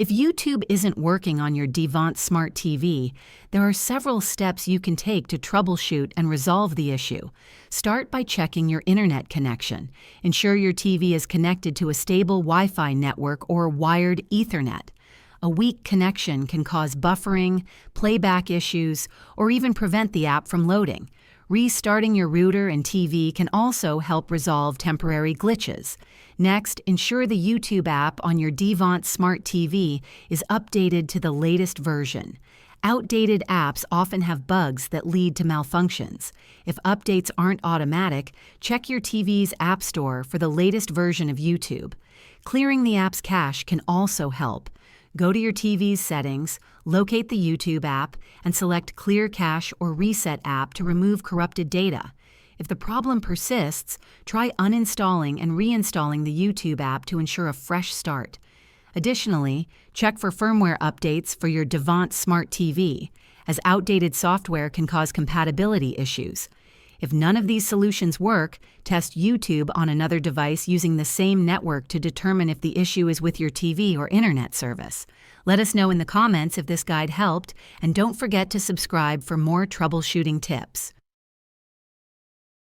If YouTube isn't working on your Devant Smart TV, there are several steps you can take to troubleshoot and resolve the issue. Start by checking your internet connection. Ensure your TV is connected to a stable Wi-Fi network or wired Ethernet. A weak connection can cause buffering, playback issues, or even prevent the app from loading. Restarting your router and TV can also help resolve temporary glitches. Next, ensure the YouTube app on your Devant Smart TV is updated to the latest version. Outdated apps often have bugs that lead to malfunctions. If updates aren't automatic, check your TV's App Store for the latest version of YouTube. Clearing the app's cache can also help. Go to your TV's settings, locate the YouTube app, and select Clear Cache or Reset app to remove corrupted data. If the problem persists, try uninstalling and reinstalling the YouTube app to ensure a fresh start. Additionally, check for firmware updates for your Devant Smart TV, as outdated software can cause compatibility issues. If none of these solutions work, test YouTube on another device using the same network to determine if the issue is with your TV or internet service. Let us know in the comments if this guide helped, and don't forget to subscribe for more troubleshooting tips.